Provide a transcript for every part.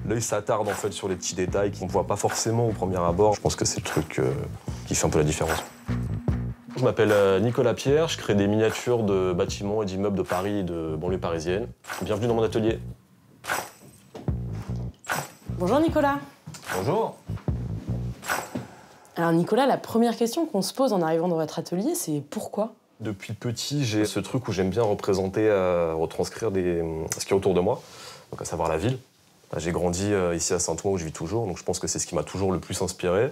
L'œil s'attarde en fait sur les petits détails qu'on ne voit pas forcément au premier abord. Je pense que c'est le truc qui fait un peu la différence. Je m'appelle Nicolas Pierre, je crée des miniatures de bâtiments et d'immeubles de Paris et de banlieue parisienne. Bienvenue dans mon atelier. Bonjour Nicolas. Bonjour. Alors Nicolas, la première question qu'on se pose en arrivant dans votre atelier, c'est pourquoi? Depuis petit, j'ai ce truc où j'aime bien représenter, retranscrire ce qui est autour de moi, donc à savoir la ville. J'ai grandi ici à Saint-Ouen où je vis toujours, donc je pense que c'est ce qui m'a toujours le plus inspiré.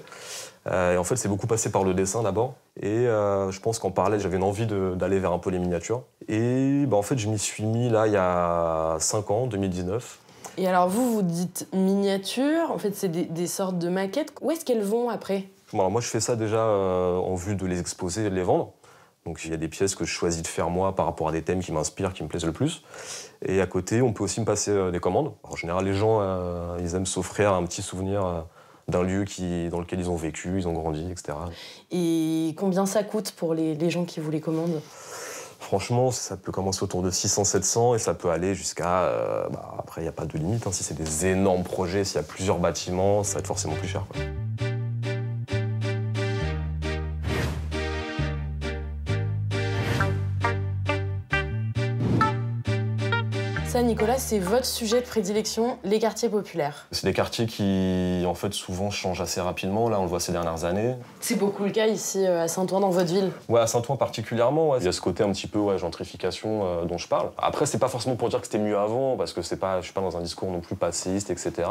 Et en fait, c'est beaucoup passé par le dessin d'abord. Et je pense qu'en parallèle, j'avais une envie d'aller vers un peu les miniatures. Et en fait, je m'y suis mis là il y a 5 ans, 2019. Et alors vous dites miniatures, en fait c'est des sortes de maquettes. Où est-ce qu'elles vont après? Alors, moi, je fais ça déjà en vue de les exposer et de les vendre. Donc il y a des pièces que je choisis de faire moi par rapport à des thèmes qui m'inspirent, qui me plaisent le plus. Et à côté, on peut aussi me passer des commandes. En général, les gens, ils aiment s'offrir un petit souvenir d'un lieu dans lequel ils ont vécu, ils ont grandi, etc. Et combien ça coûte pour les gens qui vous les commandent? Franchement, ça peut commencer autour de 600-700 et ça peut aller jusqu'à... après, il n'y a pas de limite. Si c'est des énormes projets, s'il y a plusieurs bâtiments, ça va être forcément plus cher, quoi. Ça, Nicolas, c'est votre sujet de prédilection, les quartiers populaires. C'est des quartiers qui, en fait, souvent changent assez rapidement. Là, on le voit ces dernières années. C'est beaucoup le cas ici à Saint-Ouen, dans votre ville. Ouais, à Saint-Ouen particulièrement. Ouais. Il y a ce côté un petit peu gentrification dont je parle. Après, c'est pas forcément pour dire que c'était mieux avant, parce que je suis pas dans un discours non plus passéiste, etc.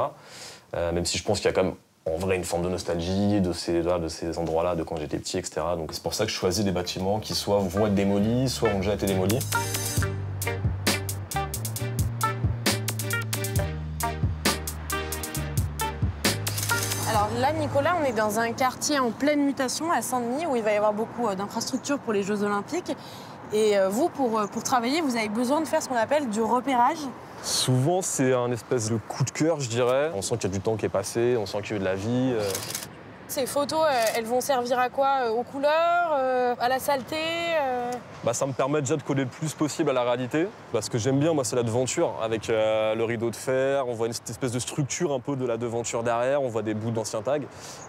Même si je pense qu'il y a quand même, en vrai, une forme de nostalgie de ces endroits-là, de quand j'étais petit, etc. Donc c'est pour ça que je choisis des bâtiments qui soit vont être démolis, soit ont déjà été démolis. Alors là, Nicolas, on est dans un quartier en pleine mutation à Saint-Denis où il va y avoir beaucoup d'infrastructures pour les Jeux Olympiques. Et vous, pour travailler, vous avez besoin de faire ce qu'on appelle du repérage. Souvent, c'est un espèce de coup de cœur, je dirais. On sent qu'il y a du temps qui est passé, on sent qu'il y a eu de la vie. Ces photos, elles vont servir à quoi? Aux couleurs, à la saleté Ça me permet déjà de coller le plus possible à la réalité. Ce que j'aime bien, moi, c'est la devanture, avec le rideau de fer. On voit une espèce de structure un peu de la devanture derrière. On voit des bouts d'anciens tags.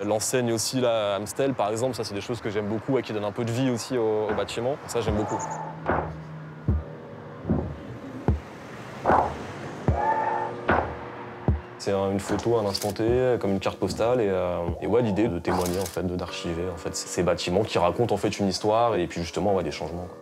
L'enseigne aussi, là, Amstel, par exemple, ça, c'est des choses que j'aime beaucoup et qui donnent un peu de vie aussi au bâtiment. Ça, j'aime beaucoup. C'est une photo, un instant T, comme une carte postale, et ouais, l'idée de témoigner, en fait, d'archiver en fait, ces bâtiments qui racontent en fait une histoire et puis justement des changements, quoi.